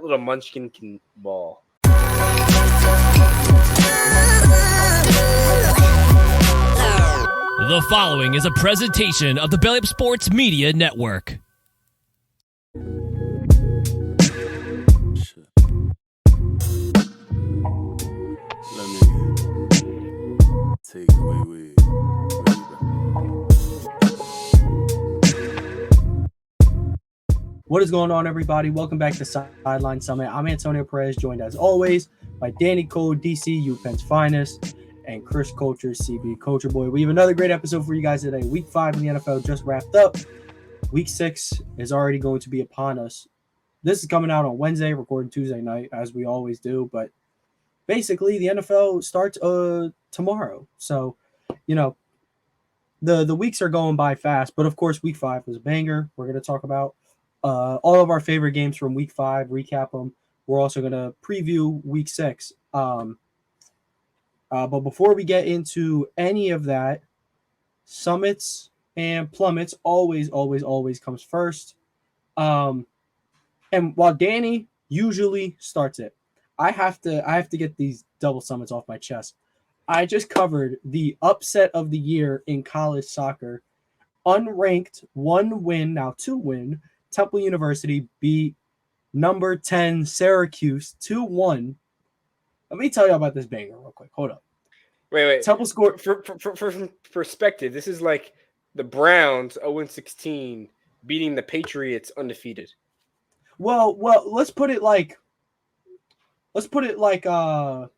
little munchkin can ball. The following is a presentation of the Belly Up Sports Media Network. Let me take it away. What is going on, everybody? Welcome back to Sideline Summit. I'm Antonio Perez, joined as always by Danny Cole, DC, UPenn's finest, and Chris Culture, CB Culture Boy. We have another great episode for you guys today. Week 5 in the NFL just wrapped up. Week 6 is already going to be upon us. This is coming out on Wednesday, recording Tuesday night, as we always do. But basically, the NFL starts tomorrow. So, you know, the weeks are going by fast. But, of course, Week 5 was a banger. We're going to talk about all of our favorite games from Week 5, recap them. We're also going to preview Week 6. But before we get into any of that, Summits and Plummets always comes first. And while Danny usually starts it, I have to get these double summits off my chest. I just covered the upset of the year in college soccer. Unranked, 1-win, now 2-win. Temple University beat number 10 Syracuse 2-1. Let me tell you about this banger real quick. Hold up. Wait. Temple scored for perspective. This is like the Browns 0-16 beating the Patriots undefeated. Well, let's put it like a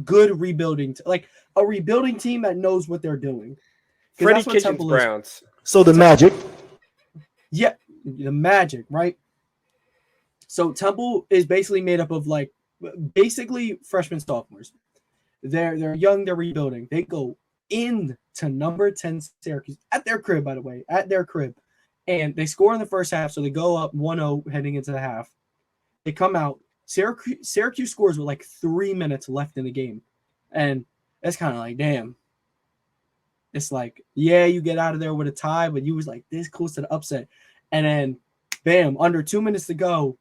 good rebuilding, like a rebuilding team that knows what they're doing. Freddie Kitchens Browns. So the Magic. Yeah, the Magic, right? So Temple is basically made up of basically freshmen, sophomores. They're young, they're rebuilding. They go into number 10 Syracuse at their crib, by the way, and they score in the first half. So they go up 1-0 heading into the half. They come out. Syracuse scores with like 3 minutes left in the game, and it's kind of like, damn. It's like, yeah, you get out of there with a tie, but you was like this close to the upset. And then, bam, under 2 minutes to go,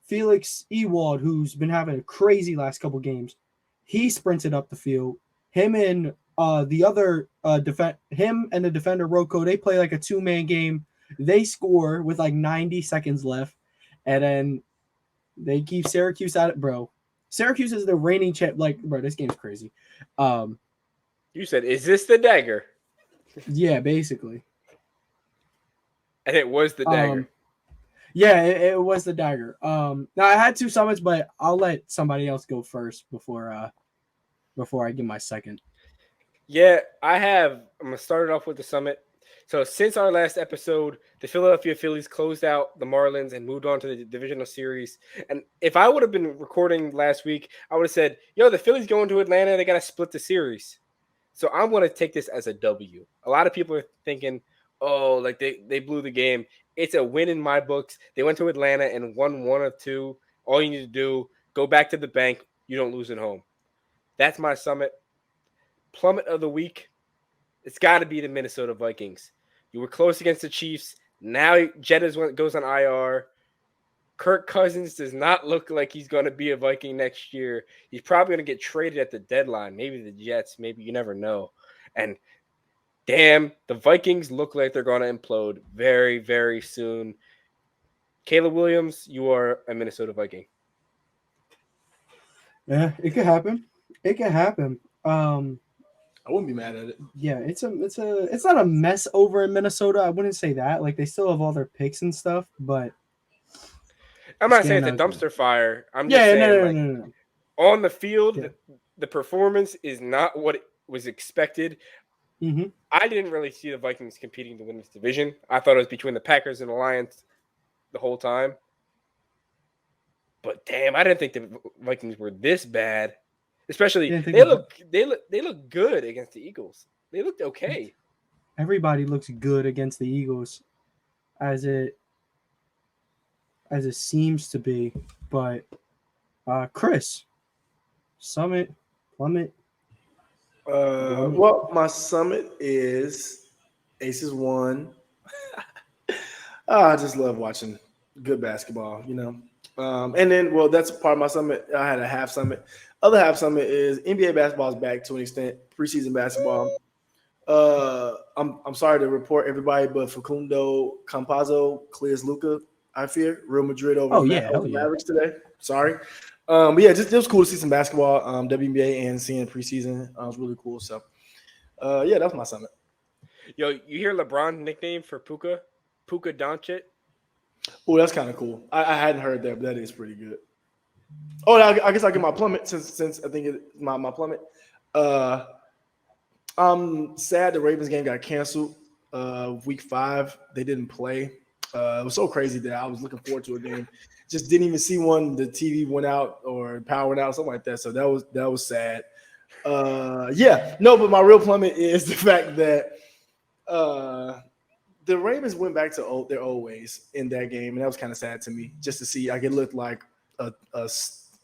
Felix Ewald, who's been having a crazy last couple games, he sprinted up the field. Him and the defender Rocco, they play like a two-man game. They score with like 90 seconds left, and then they keep Syracuse at it, bro. Syracuse is the reigning champ. Like, bro, this game's crazy. You said, "Is this the dagger?" Yeah, basically. And it was the dagger. Yeah, it was the dagger. Now I had 2 summits, but I'll let somebody else go first before I give my second. Yeah, I'm gonna start it off with the summit. So since our last episode, the Philadelphia Phillies closed out the Marlins and moved on to the divisional series. And if I would have been recording last week, I would have said, "Yo, the Phillies going to Atlanta. They got to split the series." So I'm going to take this as a W. A lot of people are thinking, "Oh, like they blew the game." It's a win in my books. They went to Atlanta and won 1 of 2. All you need to do, go back to the bank. You don't lose at home. That's my summit. Plummet of the week, it's got to be the Minnesota Vikings. You were close against the Chiefs. Now Jettas goes on IR. Kirk Cousins does not look like he's going to be a Viking next year. He's probably going to get traded at the deadline. Maybe the Jets. Maybe you never know. And damn, the Vikings look like they're going to implode very, very soon. Caleb Williams, you are a Minnesota Viking. Yeah, it could happen. I wouldn't be mad at it. Yeah, it's not a mess over in Minnesota. I wouldn't say that. Like, they still have all their picks and stuff, but I'm not saying it's a dumpster fire. I'm just saying, no. On the field, the performance is not what it was expected. Mm-hmm. I didn't really see the Vikings competing to win this division. I thought it was between the Packers and the Lions the whole time. But damn, I didn't think the Vikings were this bad. Especially they look good against the Eagles. They looked okay. Everybody looks good against the Eagles, as it seems to be. But Chris, Summit, Plummet. Well, my summit is Aces won. I just love watching good basketball, you know. And then, well, that's part of my summit. I had a half summit. Other half summit is NBA basketball is back to an extent. Preseason basketball. I'm sorry to report everybody, but Facundo Campazzo clears Luca. I fear Real Madrid over, Oh, yeah, hell over yeah. Mavericks today. Sorry, but yeah, just it was cool to see some basketball, WNBA, and seeing preseason. It was really cool. So, yeah, that's my summit. Yo, you hear LeBron's nickname for Puka Doncic? Oh, that's kind of cool. I hadn't heard that, but that is pretty good. Oh, I guess I get my plummet since I think it's my plummet. I'm sad the Ravens game got canceled. Week 5, they didn't play. It was so crazy that I was looking forward to a game. Just didn't even see one. The TV went out or power went out, something like that. So that was sad. Yeah, no, but my real plummet is the fact that the Ravens went back to their old ways in that game, and that was kind of sad to me. Just to see, like, it looked like a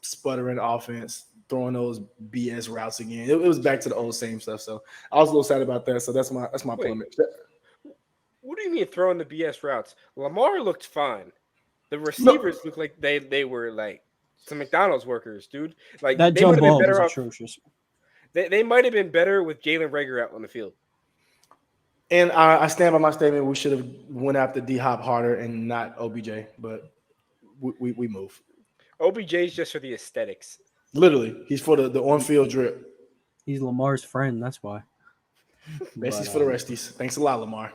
sputtering offense throwing those BS routes again. It was back to the old same stuff. So I was a little sad about that. So that's my plummet. What do you mean throwing the BS routes? Lamar looked fine. The receivers looked like they were like some McDonald's workers, dude. Like That they jump might have been ball was better off. atrocious. They might have been better with Jalen Rager out on the field. And I stand by my statement. We should have went after D-Hop harder and not OBJ, but we move. OBJ's just for the aesthetics. Literally, he's for the on-field drip. He's Lamar's friend. That's why. Besties for the resties. Thanks a lot, Lamar.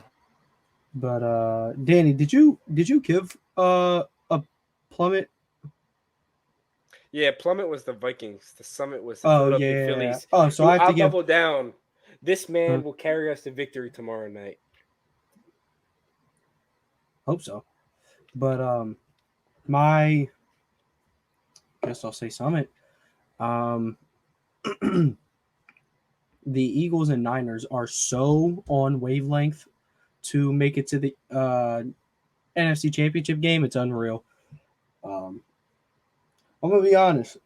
But Danny, did you give a plummet? Yeah, Plummet was the Vikings. The Summit was the Oh Philadelphia yeah. Phillies. Oh, so I have to I'll give. double down. This man will carry us to victory tomorrow night. Hope so. But my guess I'll say Summit. The Eagles and Niners are so on wavelength to make it to the NFC Championship game. It's unreal. I'm gonna be honest.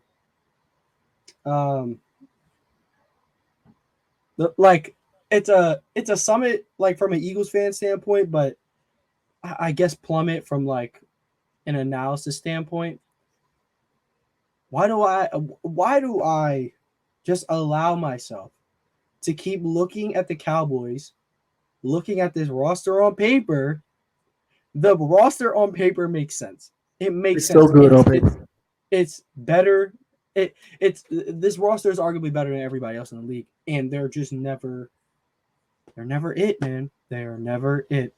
Like it's a Summit like from an Eagles fan standpoint, but I guess plummet from like an analysis standpoint. Why do I just allow myself to keep looking at the Cowboys, looking at this roster on paper? The roster on paper makes sense. It makes sense. So good on paper. It's better. It's this roster is arguably better than everybody else in the league, and they're never it, man. They're never it.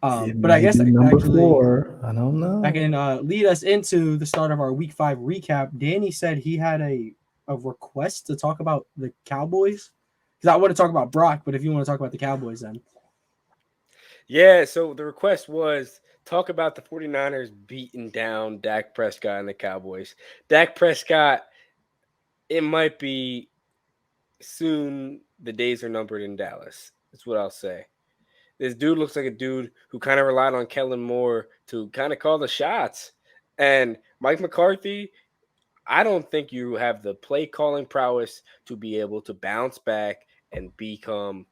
But I guess number actually, 4. I don't know. I can lead us into the start of our Week 5 recap. Danny said he had a request to talk about the Cowboys. Because I want to talk about Brock, but if you want to talk about the Cowboys, then. Yeah, so the request was talk about the 49ers beating down Dak Prescott and the Cowboys. Dak Prescott, it might be soon the days are numbered in Dallas. That's what I'll say. This dude looks like a dude who kind of relied on Kellen Moore to kind of call the shots. And Mike McCarthy, I don't think you have the play calling prowess to be able to bounce back and become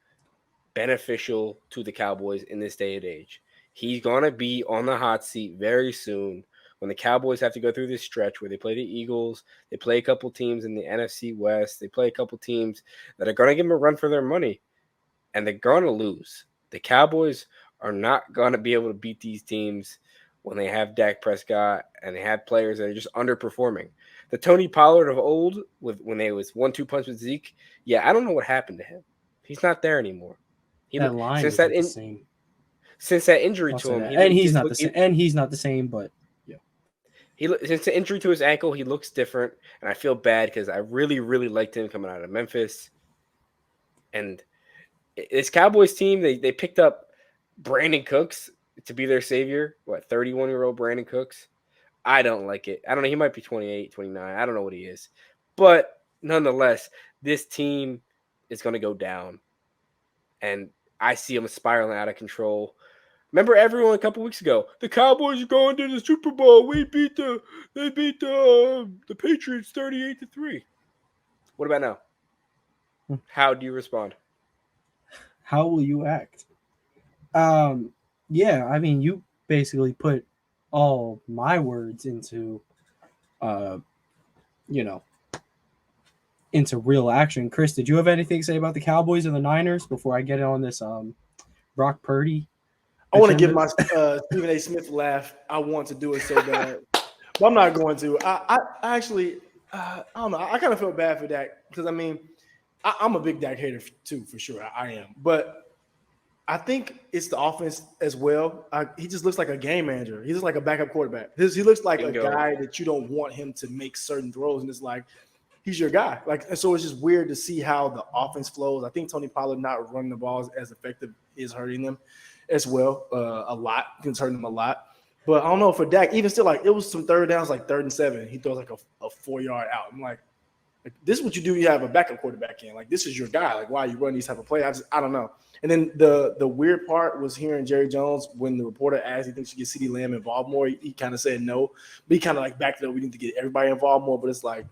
beneficial to the Cowboys in this day and age. He's going to be on the hot seat very soon when the Cowboys have to go through this stretch where they play the Eagles, they play a couple teams in the NFC West, they play a couple teams that are going to give them a run for their money, and they're going to lose. The Cowboys are not going to be able to beat these teams when they have Dak Prescott and they have players that are just underperforming. The Tony Pollard of old, when they was 1-2 punch with Zeke, yeah, I don't know what happened to him. He's not there anymore. That line since is that the same. Since that injury to him, he's not the same. And he's not the same, but yeah. Since the injury to his ankle, he looks different, and I feel bad because I really, really liked him coming out of Memphis. And this Cowboys team, they picked up Brandon Cooks to be their savior. 31-year-old Brandon Cooks? I don't like it. I don't know. He might be 28, 29. I don't know what he is. But nonetheless, this team is going to go down. And I see them spiraling out of control. Remember everyone a couple weeks ago, the Cowboys are going to the Super Bowl. They beat the Patriots 38-3. What about now? How do you respond? How will you act? Yeah, I mean, you basically put all my words into you know, into real action. Chris, did you have anything to say about the Cowboys and the Niners before I get on this Brock Purdy? I want to give my Stephen A. Smith laugh. I want to do it so bad, but I'm not going to. I actually, I don't know. I kind of feel bad for Dak because, I mean, I'm a big Dak hater too, for sure. I am. But I think it's the offense as well. He just looks like a game manager. He looks like a backup quarterback. He looks like a guy that you don't want him to make certain throws, and it's like he's your guy. Like, and so it's just weird to see how the offense flows. I think Tony Pollard not running the balls as effective is hurting them as well a lot. It's hurting them a lot. But I don't know, for Dak, even still, like, it was some third downs, like 3rd and 7. He throws like a 4-yard out. I'm like, this is what you do. You have a backup quarterback in. Like, this is your guy. Like, why are you running these type of plays? I don't know. And then the weird part was hearing Jerry Jones when the reporter asked he thinks he gets CeeDee Lamb involved more. He kind of said no, but he kind of like backed it up. We need to get everybody involved more. But it's like,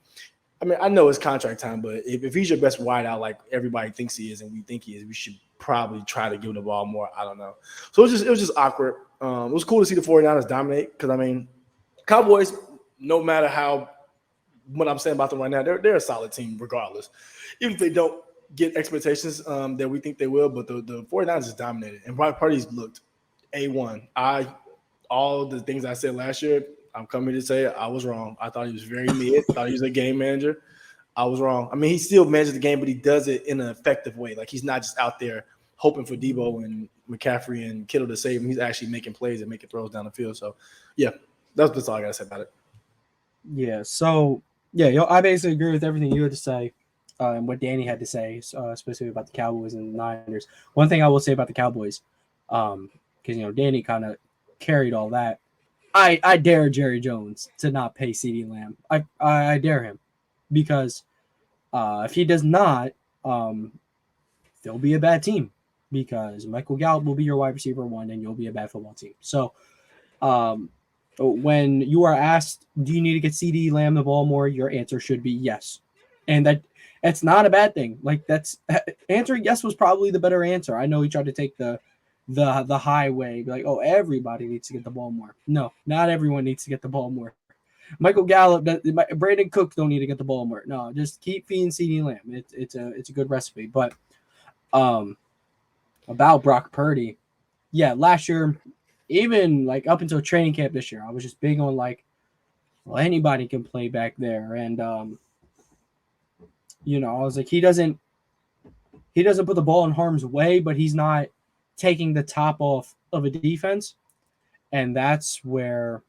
I mean, I know it's contract time, but if he's your best wideout, like everybody thinks he is, and we think he is, we should probably try to give him the ball more. I don't know. So it was just awkward. It was cool to see the 49ers dominate because, I mean, Cowboys, no matter what I'm saying about them right now, they're a solid team regardless. Even if they don't get expectations that we think they will, but the 49ers just dominated. And Brock Purdy's looked A1. All the things I said last year, I'm coming to say I was wrong. I thought he was very mid. I thought he was a game manager. I was wrong. I mean, he still manages the game, but he does it in an effective way. Like, he's not just out there hoping for Debo and McCaffrey and Kittle to save him. He's actually making plays and making throws down the field. So, yeah, that's all I got to say about it. Yeah, so, yeah, I basically agree with everything you had to say and what Danny had to say, specifically about the Cowboys and the Niners. One thing I will say about the Cowboys, because, Danny kind of carried all that. I dare Jerry Jones to not pay CeeDee Lamb. I dare him because if he does not, they'll be a bad team because Michael Gallup will be your wide receiver 1 and you'll be a bad football team. So when you are asked, do you need to get CeeDee Lamb the ball more, your answer should be yes. And that's not a bad thing. Like, answering yes was probably the better answer. I know he tried to take the highway, be like, oh, everybody needs to get the ball more. No, not everyone needs to get the ball more. Michael Gallup, Brandon Cooks don't need to get the ball more. No, just keep feeding CeeDee Lamb. It's a good recipe. But about Brock Purdy, yeah, last year, even like up until training camp this year, I was just big on like, well, anybody can play back there, and I was like, he doesn't put the ball in harm's way, but he's not taking the top off of a defense. And that's where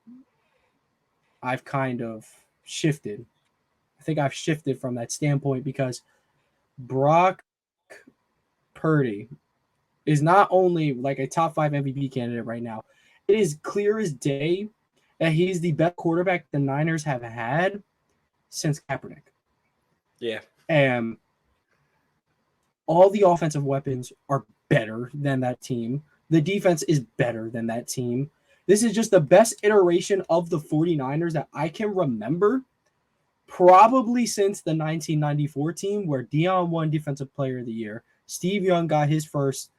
I've kind of shifted. I think I've shifted from that standpoint because Brock Purdy is not only like a top 5 MVP candidate right now, it is clear as day that he's the best quarterback the Niners have had since Kaepernick. Yeah. And all the offensive weapons are better than that team. The defense is better than that team. This is just the best iteration of the 49ers that I can remember, probably since the 1994 team where Deion won Defensive Player of the Year. Steve Young got his first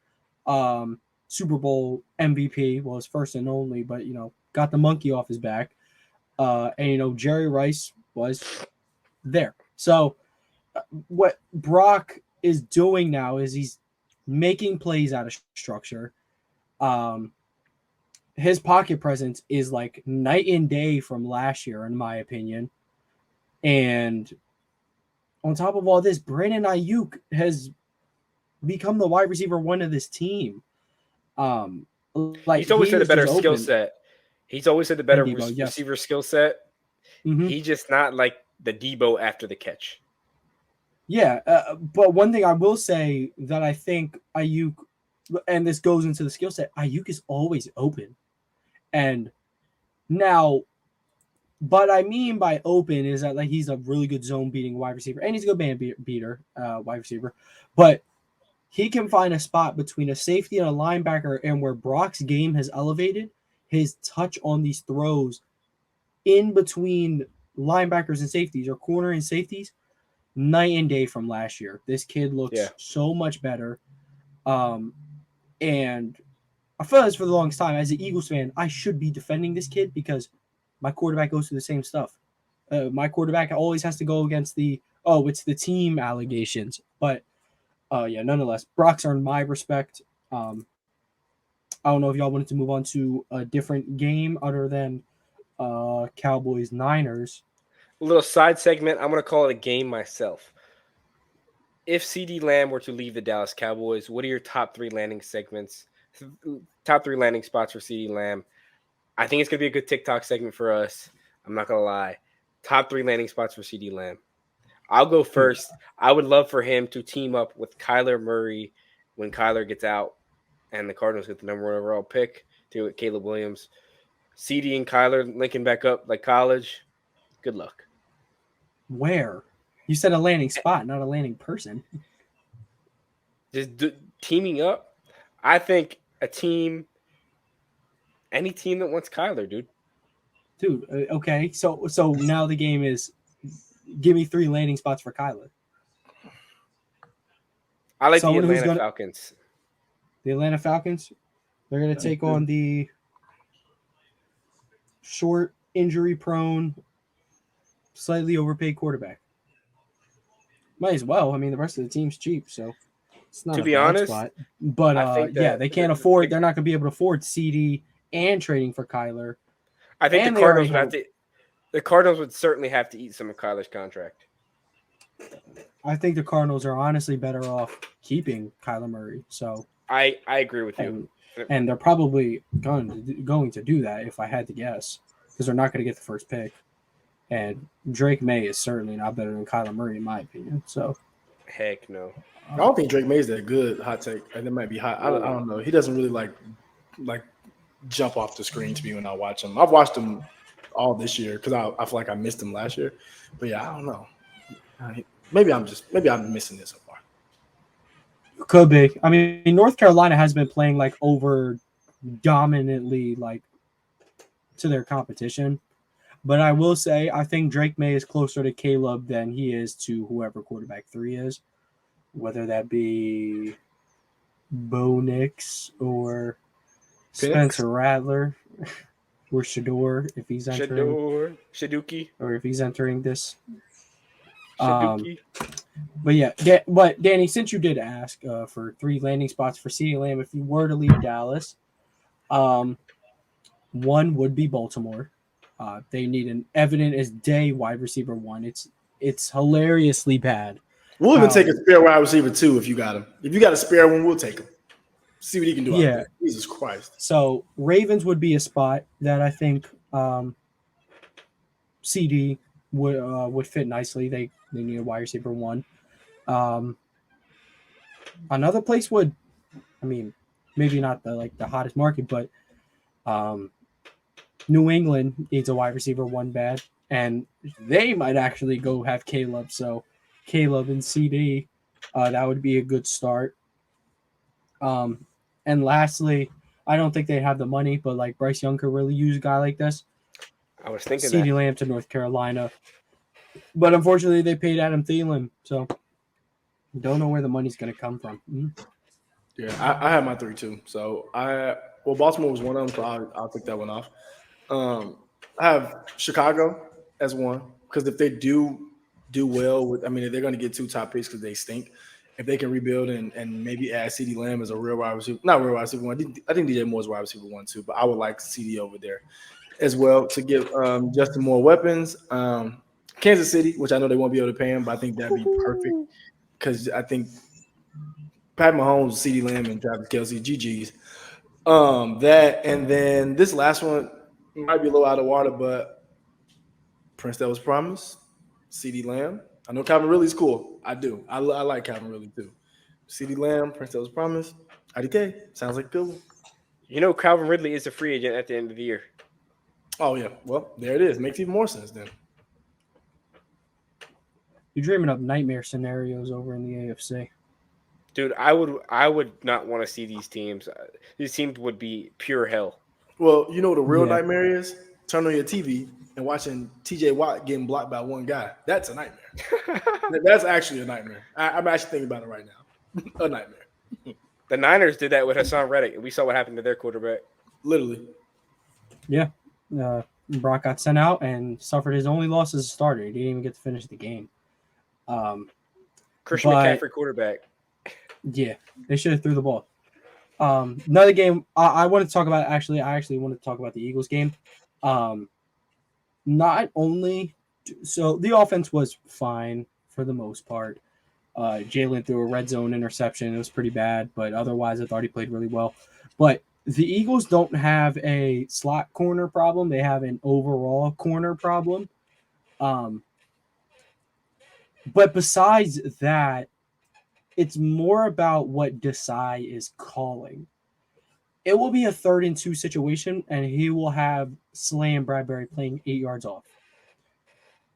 Super Bowl MVP. Well, his first and only, but, got the monkey off his back. And, Jerry Rice was there. So what Brock is doing now is he's making plays out of structure. His pocket presence is like night and day from last year, in my opinion. And on top of all this, Brandon Ayuk has become the wide receiver 1 of this team. He's always had a better skill set. He's always had the better receiver skill set. Mm-hmm. He's just not like the Debo after the catch. Yeah, but one thing I will say that I think Ayuk, and this goes into the skill set, Ayuk is always open. And now, what I mean by open is that like he's a really good zone beating wide receiver, and he's a good man beater wide receiver, but he can find a spot between a safety and a linebacker, and where Brock's game has elevated, his touch on these throws in between linebackers and safeties or corner and safeties, night and day from last year. This kid looks so much better. And I felt this for the longest time. As an Eagles fan, I should be defending this kid because my quarterback goes through the same stuff. my quarterback always has to go against it's the team allegations. But nonetheless, Brock's earned my respect. I don't know if y'all wanted to move on to a different game other than Cowboys Niners. A little side segment. I'm going to call it a game myself. If CD Lamb were to leave the Dallas Cowboys, what are your top 3 landing segments? Top 3 landing spots for CD Lamb. I think it's going to be a good TikTok segment for us. I'm not going to lie. Top 3 landing spots for CD Lamb. I'll go first. I would love for him to team up with Kyler Murray when Kyler gets out and the Cardinals get the number 1 overall pick to Caleb Williams. CD and Kyler linking back up like college. Good luck. Where? You said a landing spot, not a landing person. Just teaming up. I think any team that wants Kyler, dude. Dude, okay. So now the game is give me 3 landing spots for Kyler. I like the Atlanta Falcons. The Atlanta Falcons, they're going to take on the short, injury-prone, slightly overpaid quarterback. Might as well. I mean, the rest of the team's cheap, so it's not to a be bad honest. spot. But they can't afford. They're not going to be able to afford CD and trading for Kyler. I think the Cardinals would have to. The Cardinals would certainly have to eat some of Kyler's contract. I think the Cardinals are honestly better off keeping Kyler Murray. So I agree with you. And they're probably going to do that if I had to guess, because they're not going to get the first pick. And Drake May is certainly not better than Kyler Murray, in my opinion. So, heck no. I don't think Drake May is that good. Hot take, and it might be hot. I don't know. He doesn't really like jump off the screen to me when I watch him. I've watched him all this year because I feel like I missed him last year. But yeah, I don't know. Maybe I'm missing this so far. Could be. I mean, North Carolina has been playing like over dominantly like to their competition. But I will say, I think Drake May is closer to Caleb than he is to whoever quarterback 3 is, whether that be Bo Nix or Spencer Rattler or Shador if he's entering. Shaduki. Or if he's entering this. Shaduki. But yeah, but Danny, since you did ask for 3 landing spots for CeeDee Lamb, if you were to leave Dallas, one would be Baltimore. They need an evident as day wide receiver 1. It's hilariously bad. We'll even take a spare wide receiver 2 if you got him. If you got a spare one, we'll take him. See what he can do. Yeah. Jesus Christ. So Ravens would be a spot that I think CD would fit nicely. They need a wide receiver 1. Another place would, I mean, maybe not the hottest market, but New England needs a wide receiver 1 bad, and they might actually go have Caleb. So Caleb and CD, that would be a good start. And lastly, I don't think they have the money, but like Bryce Young could really use a guy like this. I was thinking CeeDee Lamb to North Carolina. But unfortunately, they paid Adam Thielen, so don't know where the money's going to come from. Mm-hmm. Yeah, I have my 3 too. So Baltimore was one of them, so I'll take that one off. I have Chicago as 1 because if they do well with, I mean, they're going to get 2 top picks because they stink. If they can rebuild and maybe add CeeDee Lamb as a real wide receiver, not real wide receiver 1. I think DJ Moore's wide receiver 1 too, but I would like CD over there as well to give Justin more weapons. Kansas City, which I know they won't be able to pay him, but I think that'd be perfect because I think Pat Mahomes, CeeDee Lamb, and Travis Kelce, GG's. That and then this last one might be a little out of water, but Prince that was promised, CeeDee Lamb. I know Calvin Ridley's cool. I do. I like Calvin Ridley too. CeeDee Lamb, Prince that was promised. IDK sounds like a good one. You know, Calvin Ridley is a free agent at the end of the year. Oh yeah, well there it is. Makes even more sense then. You're dreaming up nightmare scenarios over in the AFC. Dude, I would not want to see these teams. These teams would be pure hell. Well, you know what a real nightmare is? Turn on your TV and watching TJ Watt getting blocked by one guy. That's a nightmare. That's actually a nightmare. I'm actually thinking about it right now. A nightmare. The Niners did that with Hassan Reddick, and we saw what happened to their quarterback. Literally. Yeah. Brock got sent out and suffered his only loss as a starter. He didn't even get to finish the game. Christian but- McCaffrey quarterback. Yeah, they should have threw the ball. Another game I want to talk about. Actually, I want to talk about the Eagles game. Not only so the offense was fine for the most part. Jalen threw a red zone interception. It was pretty bad, but otherwise, I thought he played really well. But the Eagles don't have a slot corner problem; they have an overall corner problem. But besides that, it's more about what Desai is calling. It will be a 3rd and 2 situation, and he will have Slay and Bradbury playing 8 yards off,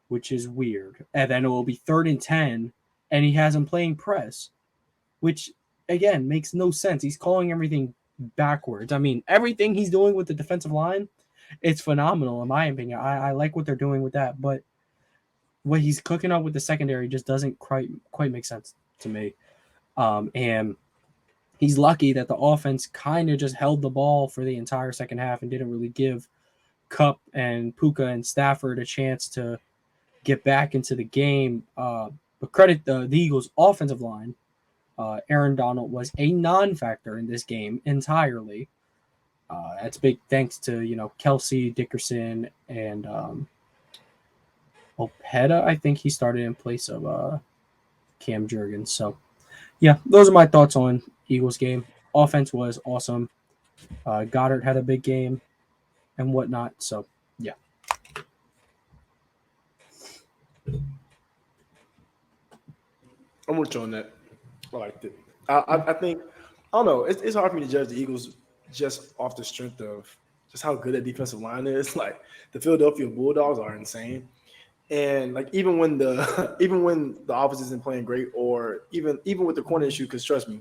which is weird. And then it will be 3rd and 10, and he has him playing press, which, again, makes no sense. He's calling everything backwards. I mean, everything he's doing with the defensive line, it's phenomenal, in my opinion. I like what they're doing with that, but what he's cooking up with the secondary just doesn't quite make sense to me. And he's lucky that the offense kind of just held the ball for the entire second half and didn't really give Kupp and Puka and Stafford a chance to get back into the game. But credit the Eagles' offensive line. Aaron Donald was a non-factor in this game entirely. That's big thanks to Kelsey, Dickerson, and Opeta. I think he started in place of Cam Jurgens. So, yeah, those are my thoughts on Eagles game. Offense was awesome. Goddard had a big game and whatnot. So, yeah. I'm with you on that. I liked it. I think I don't know. It's hard for me to judge the Eagles just off the strength of just how good that defensive line is. Like the Philadelphia Bulldogs are insane, and like even when the offense isn't playing great, or even with the corner issue, because trust me,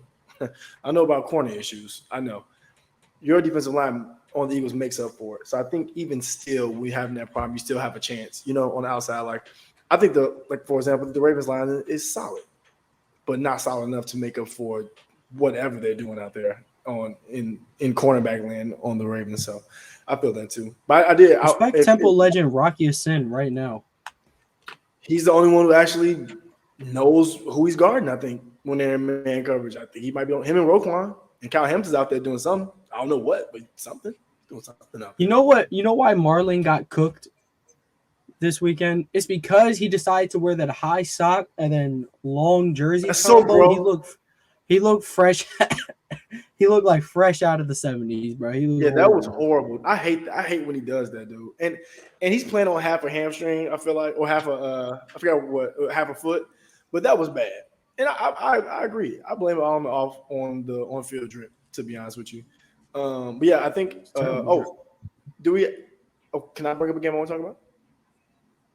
I know about corner issues. I know your defensive line on the Eagles makes up for it. So I think even still, we having that problem, you still have a chance. On the outside, like I think for example, the Ravens line is solid, but not solid enough to make up for whatever they're doing out there in cornerback land on the Ravens. So I feel that too. But I did respect Temple legend Rocky Sin right now. He's the only one who actually knows who he's guarding. I think when they're in man coverage, I think he might be on him and Roquan, and Kyle Hampton's out there doing something. I don't know what, but something doing something out there. You know what? You know why Marlon got cooked this weekend? It's because he decided to wear that high sock and then long jersey. That's so bro. He looked fresh. He looked like fresh out of the 70s, bro. That was horrible. I hate when he does that, dude. And he's playing on half a hamstring, I feel like, or half a foot. But that was bad. And I agree. I blame it all off on the on-field drip, to be honest with you. But yeah, I think can I bring up a game I want to talk about?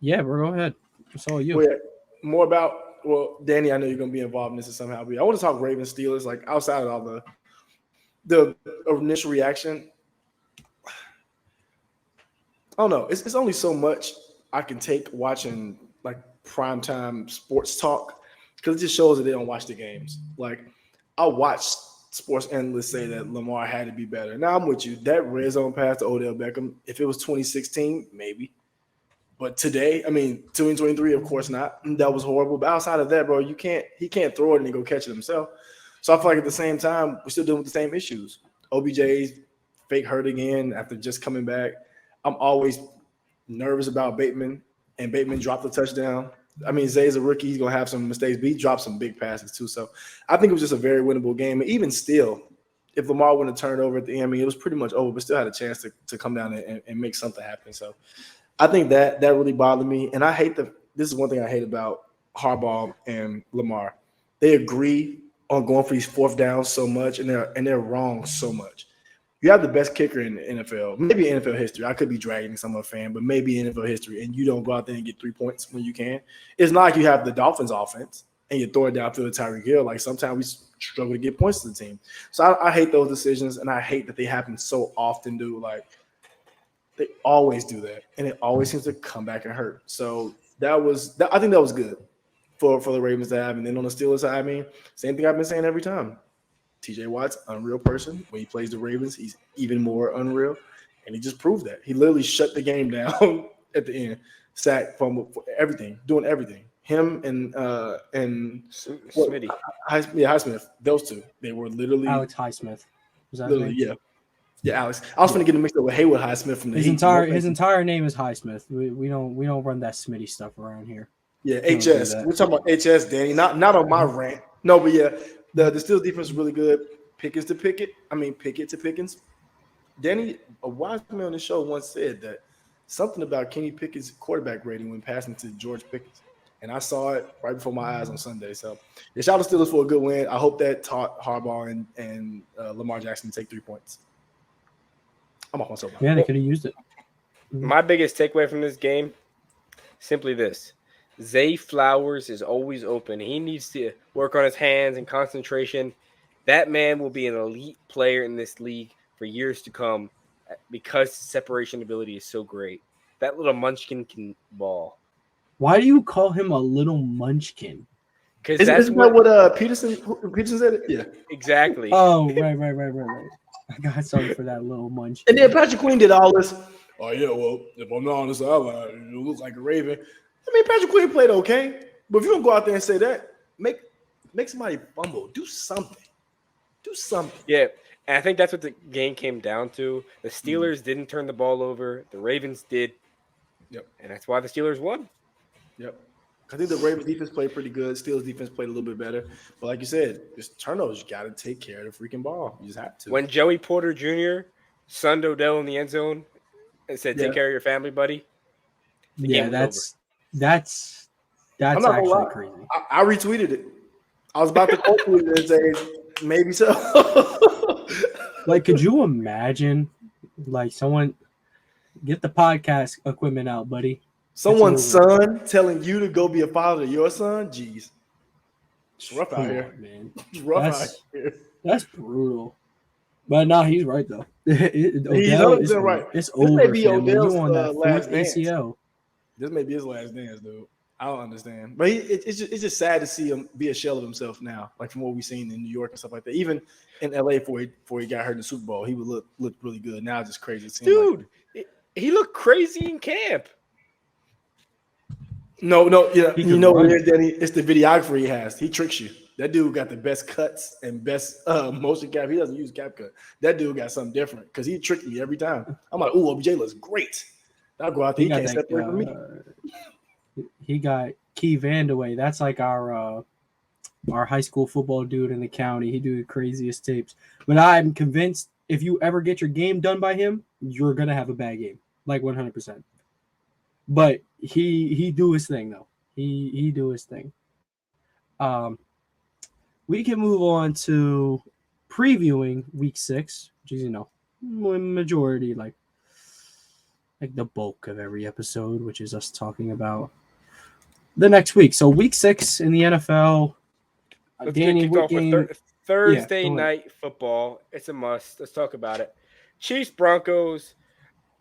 Yeah, bro, go ahead. It's all you. Well, yeah, more about Danny, I know you're gonna be involved in this somehow. But I want to talk Ravens Steelers, like outside of all the initial reaction. I don't know. It's only so much I can take watching like primetime sports talk, because it just shows that they don't watch the games. Like I watched sports analysts say that Lamar had to be better. Now I'm with you. That red zone pass to Odell Beckham, if it was 2016, maybe. But today, 2023, of course not. That was horrible. But outside of that, bro, he can't throw it and go catch it himself. So I feel like at the same time, we're still dealing with the same issues. OBJ's fake hurt again after just coming back. I'm always nervous about Bateman, and Bateman dropped the touchdown. Zay's a rookie. He's going to have some mistakes, but he dropped some big passes too. So I think it was just a very winnable game. And even still, if Lamar wouldn't have turned over at the end, it was pretty much over, but still had a chance to come down and make something happen. So I think that really bothered me. And this is one thing I hate about Harbaugh and Lamar. They agree on going for these fourth downs so much, and they're wrong so much. You have the best kicker in the NFL, maybe NFL history. I could be dragging some of a fan, but maybe NFL history, and you don't go out there and get 3 points when you can. It's not like you have the Dolphins offense and you throw it downfield to Tyreek Hill. Like sometimes we struggle to get points to the team. So I hate those decisions, and I hate that they happen so often, dude. Like they always do that, and it always seems to come back and hurt. So I think that was good for the Ravens to have. And then on the Steelers side, same thing I've been saying every time. TJ Watt's unreal person. When he plays the Ravens, he's even more unreal. And he just proved that. He literally shut the game down at the end. Sack, fumble, everything, doing everything. Him and Smitty. Highsmith, those two. They were literally Alex Highsmith. Was that his literally, name? yeah, Alex. I was going to get him mixed up with Haywood Highsmith from the His Heat. entire name is Highsmith. We don't run that Smitty stuff around here. Yeah, We don't do HS. that. We're talking about HS, Danny. Not on my rant. No, but yeah, the Steelers defense is really good. Pickett to Pickens. Danny, a wise man on the show once said that something about Kenny Pickett's quarterback rating when passing to George Pickens. And I saw it right before my eyes on Sunday. So, yeah, shout out to Steelers for a good win. I hope that taught Harbaugh and Lamar Jackson to take 3 points. I'm off myself. Yeah, they could have used it. My biggest takeaway from this game, simply this. Zay Flowers is always open. He needs to work on his hands and concentration. That man will be an elite player in this league for years to come because separation ability is so great. That little munchkin can ball. Why do you call him a little munchkin? Because Isn't that what Peterson said? Yeah. Exactly. Oh, right. I got something for that little munchkin. And then Patrick Queen did all this. Oh, yeah, well, if I'm not on the sideline, you look like a Raven. I mean, Patrick Queen played okay. But if you don't go out there and say that, make somebody fumble. Do something. Yeah, and I think that's what the game came down to. The Steelers didn't turn the ball over. The Ravens did. Yep. And that's why the Steelers won. Yep. I think the Ravens defense played pretty good. Steelers defense played a little bit better. But like you said, just turnovers, you got to take care of the freaking ball. You just have to. When Joey Porter Jr. sunned Odell in the end zone and said, take care of your family, buddy. That's I'm not gonna actually lie. crazy. I retweeted it. I was about to quote tweet it and say, maybe so. Like, could you imagine, like, someone get the podcast equipment out, buddy? Someone's son telling you to go be a father to your son? Jeez. It's rough out here. Man. It's rough out here. That's brutal. But no, he's right, though. He's Odell 100% right. It's This over. may be fam. When Odell's you on that last fourth dance. ACL. This may be his last dance, dude. I don't understand. But it's just sad to see him be a shell of himself now, like from what we've seen in New York and stuff like that. Even in LA before he got hurt in the Super Bowl, he would look really good. Now it's just crazy. Dude, he looked crazy in camp. No, yeah. You know what it is, Danny? It's the videographer he has. He tricks you. That dude got the best cuts and best motion cap. He doesn't use cap cut. That dude got something different because he tricked me every time. I'm like, ooh, OBJ looks great. I'll go out there. He can't separate from me. He got Key Vandaway. That's like our high school football dude in the county. He do the craziest tapes. But I'm convinced if you ever get your game done by him, you're gonna have a bad game, like 100%. But he do his thing though. He do his thing. We can move on to previewing week 6, which is majority like the bulk of every episode, which is us talking about the next week. So week 6 in the NFL. Let's Danny, get what kicked game? off with Thursday go ahead. night football. It's a must. Let's talk about it. Chiefs Broncos.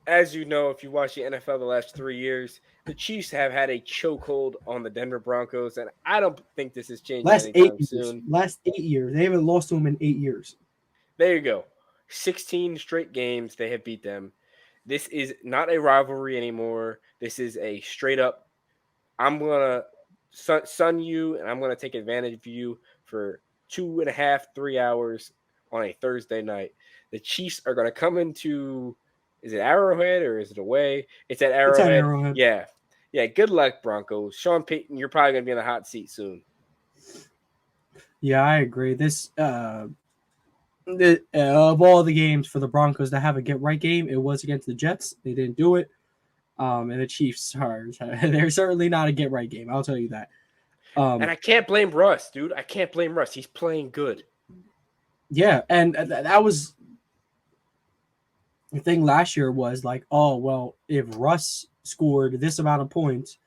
As you know, if you watch the NFL the last 3 years, the Chiefs have had a chokehold on the Denver Broncos, and I don't think this is changing anytime soon. Last 8 years. They haven't lost to them in 8 years. There you go. 16 straight games they have beat them. This is not a rivalry anymore. This is a straight up, I'm going to sun you, and I'm going to take advantage of you for 2.5, 3 hours on a Thursday night. The Chiefs are going to come into, is it Arrowhead or is it away? It's at Arrowhead. It's at Arrowhead. Yeah. Yeah, good luck, Broncos. Sean Payton, you're probably going to be in the hot seat soon. Yeah, I agree. This of all the games for the Broncos to have a get-right game, it was against the Jets. They didn't do it. And the Chiefs they're certainly not a get-right game. I'll tell you that. And I can't blame Russ, dude. I can't blame Russ. He's playing good. Yeah, and that was the thing last year was like, oh, well, if Russ scored this amount of points,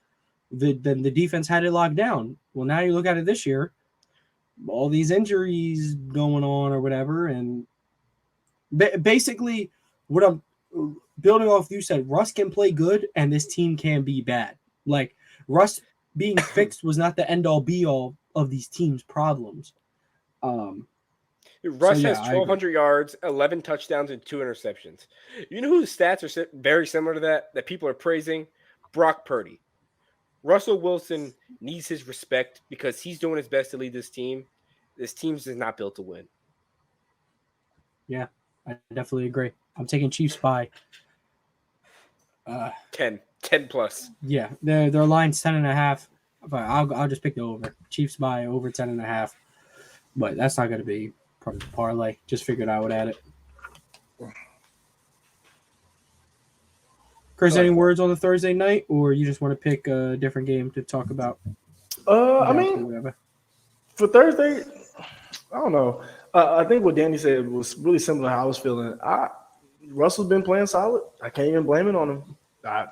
then the defense had it locked down. Well, now you look at it this year, all these injuries going on or whatever, and basically what I'm building off you said, Russ can play good and this team can be bad. Like, Russ being fixed was not the end-all be-all of these teams' problems. Russ yeah, has I agree. 1,200 yards, 11 touchdowns, and 2 interceptions. You know whose stats are very similar to that people are praising? Brock Purdy. Russell Wilson needs his respect because he's doing his best to lead this team. This team's is not built to win. Yeah, I definitely agree. I'm taking Chiefs by 10 plus. yeah, their line's 10.5. But I'll just pick the over. Chiefs by over 10.5. But that's not gonna be probably the parlay. Just figured I would add it. Chris, any words on the Thursday night, or you just want to pick a different game to talk about? I mean, whatever. for Thursday, I don't know. I think what Danny said was really similar to how I was feeling. Russell's been playing solid. I can't even blame it on him. I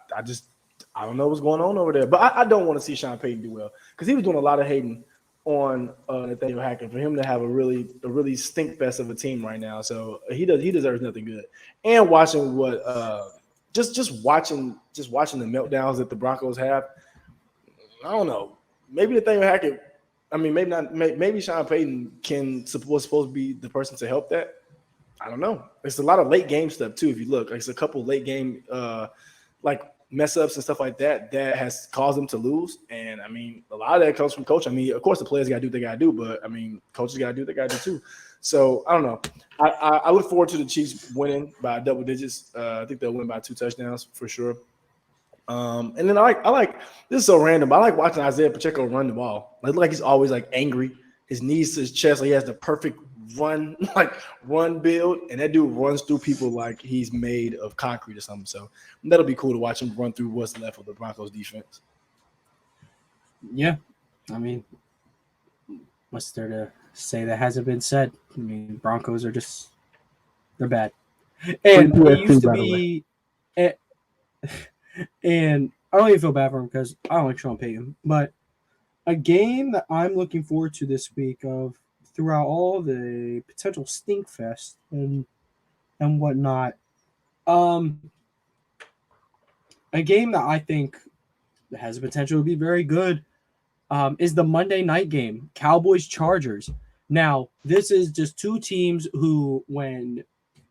don't know what's going on over there. But I don't want to see Sean Payton do well because he was doing a lot of hating on Nathaniel Hackett for him to have a really stink fest of a team right now. So he deserves nothing good. And watching what just watching the meltdowns that the Broncos have. I don't know. Maybe Nathaniel Hackett. I mean, maybe not. Maybe Sean Payton was supposed to be the person to help that. I don't know. It's a lot of late game stuff too. If you look, like it's a couple late game like mess ups and stuff like that has caused them to lose. And I mean, a lot of that comes from coach. I mean, of course, the players got to do what they got to do, but I mean, coaches got to do what they got to do too. So I don't know. I look forward to the Chiefs winning by double digits. I think they'll win by 2 touchdowns for sure. And then I like this is so random, but I like watching Isaiah Pacheco run the ball. It looks like he's always like angry. His knees to his chest, like he has the perfect run build, and that dude runs through people like he's made of concrete or something. So that'll be cool to watch him run through what's left of the Broncos defense. Yeah, I mean, what's there to say that hasn't been said? I mean, Broncos are they're bad, and it used to be. And I don't even feel bad for him because I don't like Sean Payton. But a game that I'm looking forward to this week of throughout all the potential stink fest and whatnot. A game that I think has the potential to be very good is the Monday night game, Cowboys-Chargers. Now, this is just two teams who, when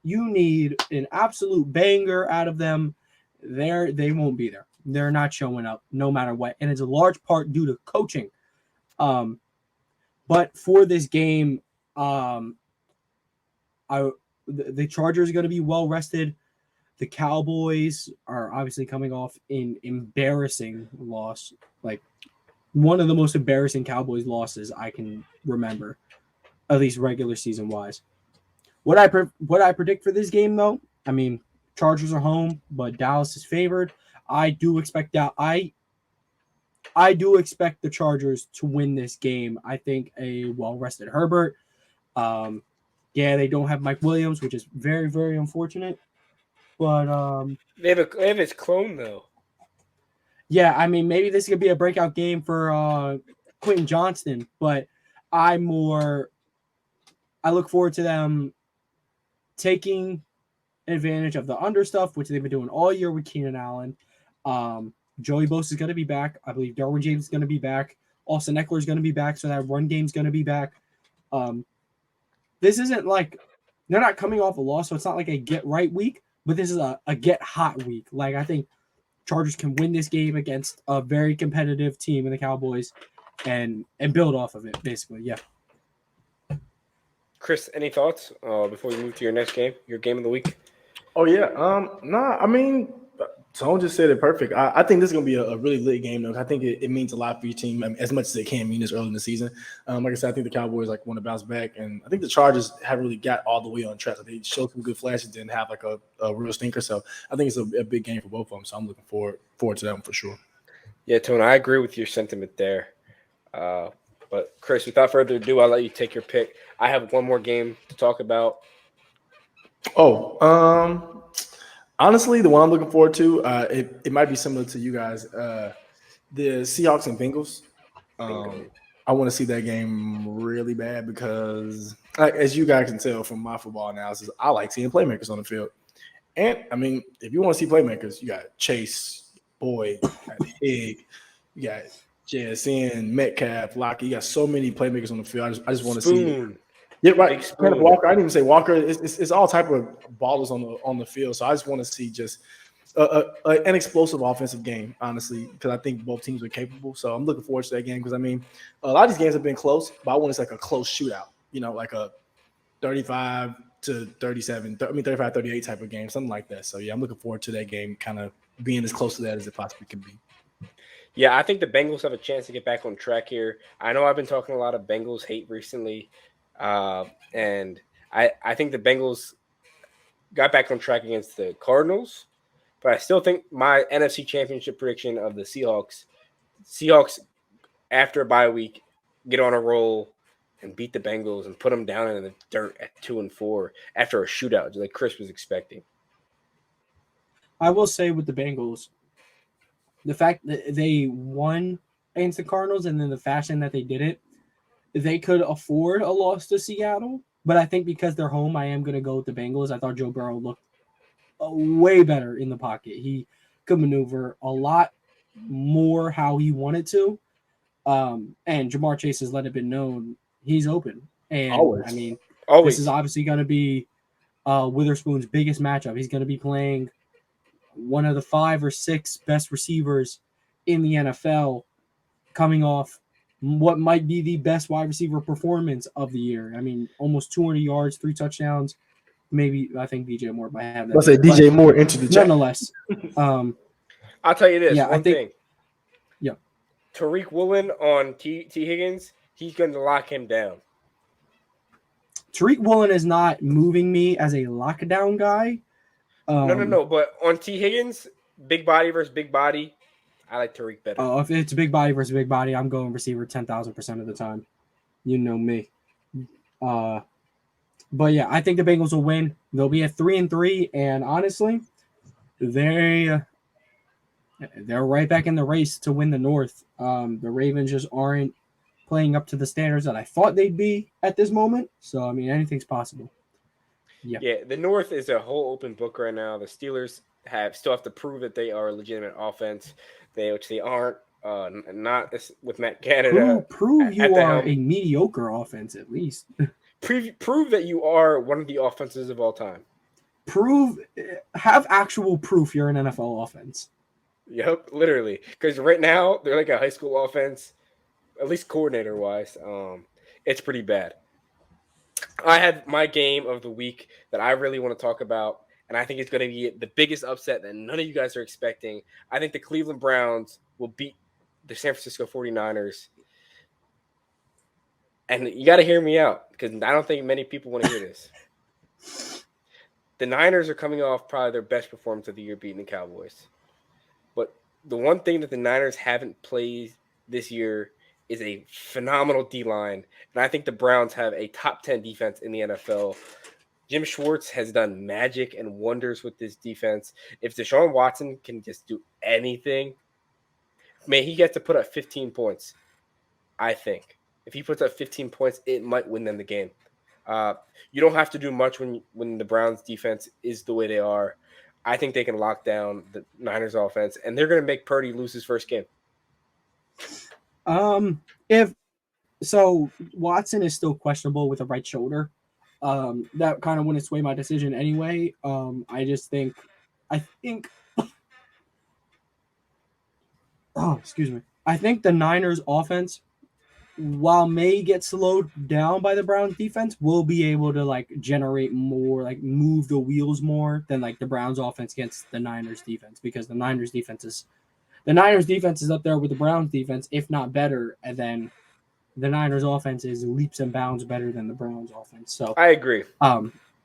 you need an absolute banger out of them, they won't be there. They're not showing up no matter what. And it's a large part due to coaching. But for this game, the Chargers are going to be well rested. The Cowboys are obviously coming off an embarrassing loss, like one of the most embarrassing Cowboys losses I can remember, at least regular season wise. What I predict for this game, though, I mean, Chargers are home, but Dallas is favored. I do expect that. I do expect the Chargers to win this game. I think a well-rested Herbert. Yeah, they don't have Mike Williams, which is very, very unfortunate. But they have his clone though. Yeah, I mean, maybe this could be a breakout game for Quentin Johnston, but I look forward to them taking advantage of the understuff, which they've been doing all year with Keenan Allen. Joey Bosa is going to be back. I believe Derwin James is going to be back. Austin Eckler is going to be back, so that run game's going to be back. This isn't like they're not coming off a loss, so it's not like a get right week, but this is a get hot week. Like, I think Chargers can win this game against a very competitive team in the Cowboys and build off of it, basically. Yeah. Chris, any thoughts before we move to your next game, your game of the week? Oh yeah. I mean, Tone just said it perfect. I think this is gonna be a really lit game though. I think it means a lot for your team, as much as it can mean this early in the season. Like I said, I think the Cowboys want to bounce back, and I think the Chargers haven't really got all the way on track. They showed some good flashes, didn't have like a real stinker. So I think it's a big game for both of them. So I'm looking forward to that one for sure. Yeah, Tone, I agree with your sentiment there. But Chris, without further ado, I'll let you take your pick. I have one more game to talk about. Honestly, the one I'm looking forward to, it might be similar to you guys. The Seahawks and Bengals. I want to see that game really bad because, as you guys can tell from my football analysis, I like seeing playmakers on the field. And I mean, if you want to see playmakers, you got Chase, Boyd, Higg, you got JSN, Metcalf, Lockie. You got so many playmakers on the field. I just want to see Yeah, right. Big spoon. Walker. I didn't even say Walker. It's all type of ballers on the field. So I just want to see just an explosive offensive game, honestly, because I think both teams are capable. So I'm looking forward to that game because I mean, a lot of these games have been close, but I want it's like a close shootout. You know, like a 35 to 37. 35-38 type of game, something like that. So yeah, I'm looking forward to that game, kind of being as close to that as it possibly can be. Yeah, I think the Bengals have a chance to get back on track here. I know I've been talking a lot of Bengals hate recently, and I think the Bengals got back on track against the Cardinals, but I still think my NFC Championship prediction of the Seahawks after a bye week get on a roll and beat the Bengals and put them down in the dirt at 2-4 after a shootout, like Chris was expecting. I will say with the Bengals, the fact that they won against the Cardinals and then the fashion that they did it, they could afford a loss to Seattle. But I think because they're home, I am going to go with the Bengals. I thought Joe Burrow looked way better in the pocket. He could maneuver a lot more how he wanted to. And Jamar Chase has let it be known he's open. And Always. I mean, Always. this is obviously going to be Witherspoon's biggest matchup. He's going to be playing one of the 5 or 6 best receivers in the NFL, coming off what might be the best wide receiver performance of the year. I mean, almost 200 yards, 3 touchdowns. Maybe I think DJ Moore might have that. Let's say DJ Moore entered the chat. Nonetheless, I'll tell you this one thing. Yeah. Tariq Woolen on T. Higgins, he's going to lock him down. Tariq Woolen is not moving me as a lockdown guy. No. But on T. Higgins, big body versus big body, I like Tariq better. If it's big body versus big body, I'm going receiver 10,000% of the time. You know me. But yeah, I think the Bengals will win. They'll be at 3-3, and honestly, they're right back in the race to win the North. The Ravens just aren't playing up to the standards that I thought they'd be at this moment. So I mean, anything's possible. Yeah, the North is a whole open book right now. The Steelers still have to prove that they are a legitimate offense, which they aren't. Not with Matt Canada. Prove you are a mediocre offense at least. Prove that you are one of the offenses of all time. Have actual proof you're an NFL offense. Yep, literally. Because right now they're like a high school offense, at least coordinator wise. It's pretty bad. I had my game of the week that I really want to talk about, and I think it's going to be the biggest upset that none of you guys are expecting. I think the Cleveland Browns will beat the San Francisco 49ers. And you got to hear me out because I don't think many people want to hear this. The Niners are coming off probably their best performance of the year, beating the Cowboys. But the one thing that the Niners haven't played this year is a phenomenal D-line. And I think the Browns have a top 10 defense in the NFL. Jim Schwartz has done magic and wonders with this defense. If Deshaun Watson can just do anything, man, he gets to put up 15 points, I think. If he puts up 15 points, it might win them the game. You don't have to do much when the Browns defense is the way they are. I think they can lock down the Niners offense, and they're going to make Purdy lose his first game. If so, Watson is still questionable with a right shoulder. That kind of wouldn't sway my decision anyway. I think I think the Niners offense, while may get slowed down by the Browns defense, will be able to generate more, move the wheels more than the Browns offense against the Niners defense, because the Niners defense is up there with the Browns defense, if not better, and then the Niners offense is leaps and bounds better than the Browns offense. So I agree.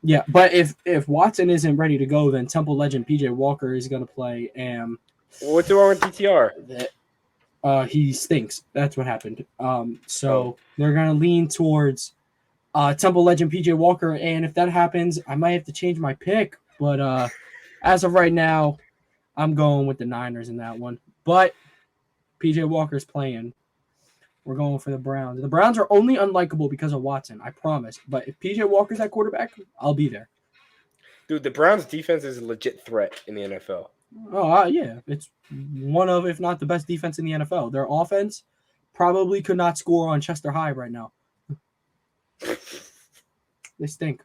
Yeah, but if Watson isn't ready to go, then Temple legend PJ Walker is going to play. What's wrong with DTR? He stinks. That's what happened. So they're going to lean towards Temple legend PJ Walker, and if that happens, I might have to change my pick. But as of right now, I'm going with the Niners in that one. But PJ Walker's playing. We're going for the Browns. The Browns are only unlikable because of Watson, I promise. But if PJ Walker's at quarterback, I'll be there. Dude, the Browns' defense is a legit threat in the NFL. Oh, yeah. It's one of, if not the best defense in the NFL. Their offense probably could not score on Chester High right now. They stink.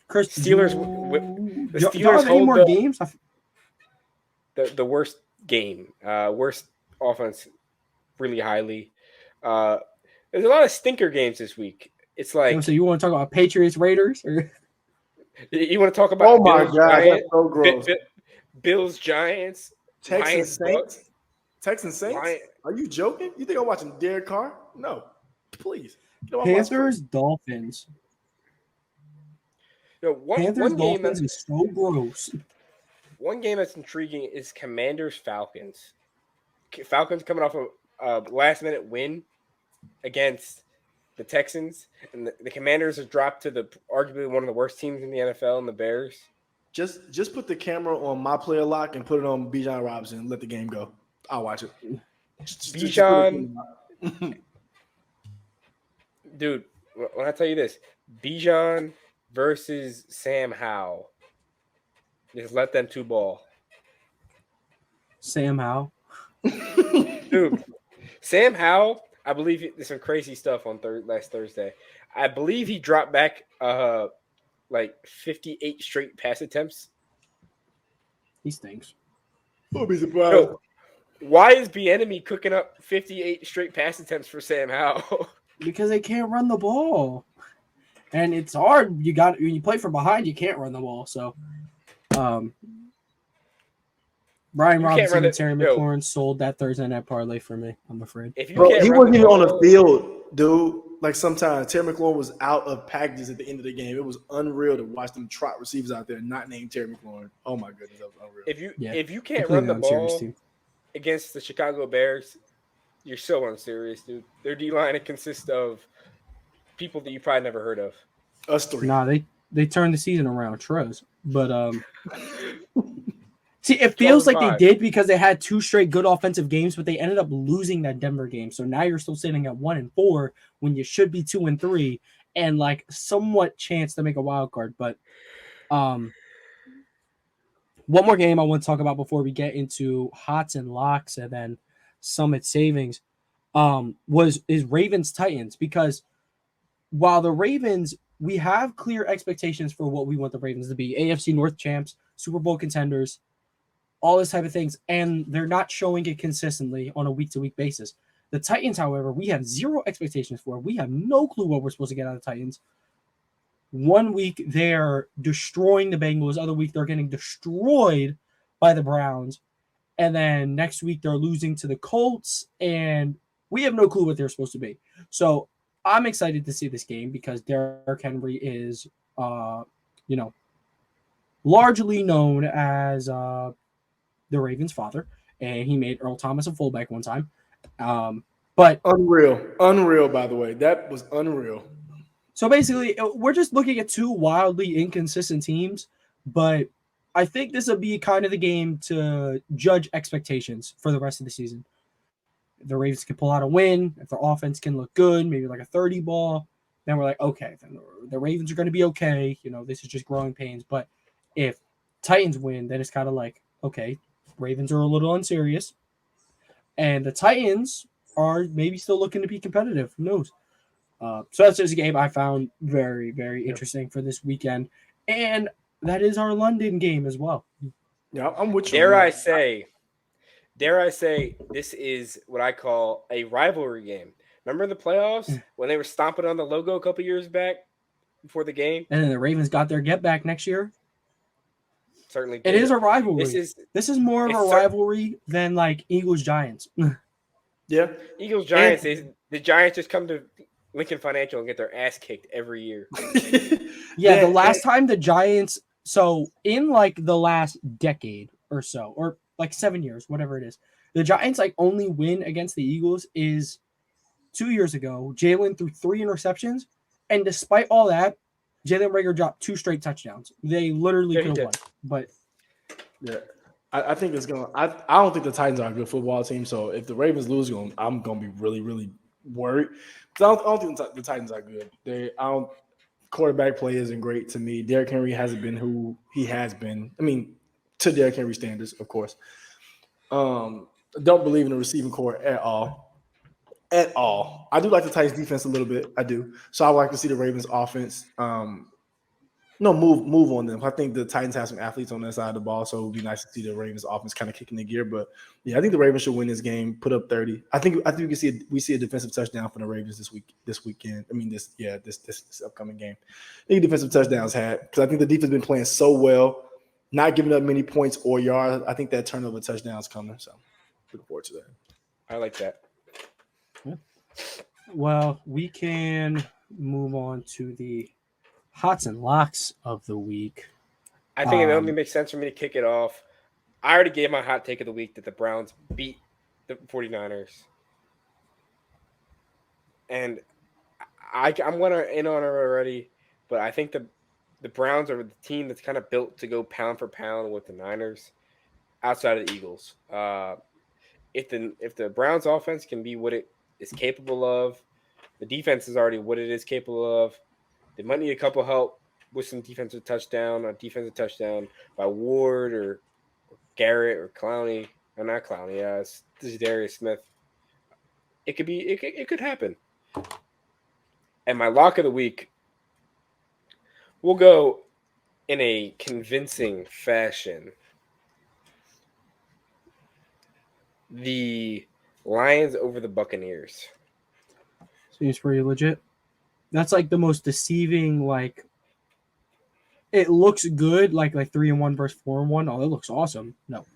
Chris, Steelers. The do y'all Steelers have any hold more games? the worst game, worst offense, really highly. There's a lot of stinker games this week. It's like So you want to talk about Patriots Raiders or you want to talk about Oh my Bills, god, Giants, that's so gross. Bills Giants, Texans Lions, Saints. Texans Saints. Lion- Are you joking? You think I'm watching Derek Carr? No, please. Get off my Panthers screen. Dolphins? Panthers one game Dolphins is so gross. One game that's intriguing is Commanders Falcons. Falcons coming off a last minute win against the Texans, and the Commanders have dropped to the arguably one of the worst teams in the NFL, and the Bears. Just put the camera on my player lock and put it on Bijan Robinson and let the game go. I'll watch it. Bijan, dude, when I tell you this, Bijan versus Sam Howell, just let them two ball. Sam Howell. Dude, Sam Howell, I believe there's some crazy stuff on last Thursday. I believe he dropped back like 58 straight pass attempts. He stinks. I'll be surprised. So, why is Bieniemy cooking up 58 straight pass attempts for Sam Howell? Because they can't run the ball. And it's hard. When you play from behind, you can't run the ball. So Brian Robinson and Terry McLaurin sold that Thursday night parlay for me, I'm afraid. If you Bro, can't he run wasn't even on the ball- field, dude. Like sometimes Terry McLaurin was out of packages at the end of the game. It was unreal to watch them trot receivers out there not named Terry McLaurin. Oh my goodness, that was unreal. If you can't Completely run the unserious ball team. against the Chicago Bears, you're so unserious, dude. Their D-line consists of people that you probably never heard of. Us three. Nah, they turned the season around, Trez. But see, it feels like they 12-5. did because they had two straight good offensive games, but they ended up losing that Denver game. So now you're still sitting at 1-4 when you should be 2-3 and like somewhat chance to make a wild card. But one more game I want to talk about before we get into hots and locks and then Summit savings is Ravens Titans, because while the Ravens, we have clear expectations for what we want the Ravens to be: AFC North champs, Super Bowl contenders, all this type of things, and they're not showing it consistently on a week-to-week basis. The Titans, however, we have zero expectations for. We have no clue what we're supposed to get out of the Titans. One week they're destroying the Bengals, other week they're getting destroyed by the Browns, and then next week they're losing to the Colts, and we have no clue what they're supposed to be. So I'm excited to see this game because Derrick Henry is, largely known as the Ravens' father, and he made Earl Thomas a fullback one time. But Unreal, by the way. That was unreal. so basically, we're just looking at two wildly inconsistent teams, but I think this will be kind of the game to judge expectations for the rest of the season. If the Ravens can pull out a win, if their offense can look good, maybe like a 30 ball, then we're like, okay, then the Ravens are going to be okay. This is just growing pains. But if Titans win, then it's kind of like, okay, Ravens are a little unserious, and the Titans are maybe still looking to be competitive. Who knows? So that's just a game I found very, very interesting for this weekend. And that is our London game as well. Yeah, I'm with you. Dare I say, this is what I call a rivalry game. Remember the playoffs when they were stomping on the logo a couple years back before the game? And then the Ravens got their get back next year. Certainly It did. is a rivalry. This is more of a it's rivalry than like Eagles-Giants. Yeah. Eagles-Giants, the Giants just come to Lincoln Financial and get their ass kicked every year. Yeah, the last time the Giants, so in like the last decade or so, or like 7 years, whatever it is, the Giants like only win against the Eagles is 2 years ago. Jalen threw 3 interceptions, and despite all that, Jalen Reagor dropped 2 straight touchdowns. They literally could have won, but yeah. I think it's gonna. I don't think the Titans are a good football team. So if the Ravens lose, I'm gonna be really, really worried. Because I don't think the Titans are good. Quarterback play isn't great to me. Derrick Henry hasn't been who he has been. I mean, to Derrick Henry standards, of course. Don't believe in the receiving core at all. at all. I do like the Titans defense a little bit. I do. So I would like to see the Ravens offense move on them. I think the Titans have some athletes on their side of the ball, so it would be nice to see the Ravens offense kind of kicking the gear. But yeah, I think the Ravens should win this game, put up 30. I think we see a defensive touchdown from the Ravens this weekend. I mean this upcoming game. I think defensive touchdowns had because I think the defense has been playing so well, not giving up many points or yards. I think that turnover touchdown is coming. So looking forward to that. I like that. Well, we can move on to the hots and locks of the week. I think it only makes sense for me to kick it off. I already gave my hot take of the week that the Browns beat the 49ers. And I'm going to in on it already, but I think the Browns are the team that's kind of built to go pound for pound with the Niners outside of the Eagles. If the Browns offense can be what it is capable of, the defense is already what it is capable of. They might need a couple help with some defensive touchdown by Ward or Garrett or Clowney. Or not Clowney, this is Darius Smith. It could happen. And my lock of the week will go in a convincing fashion. The Lions over the Buccaneers. Seems pretty legit. That's like the most deceiving, like it looks good, like 3-1 versus 4-1. Oh, it looks awesome. No.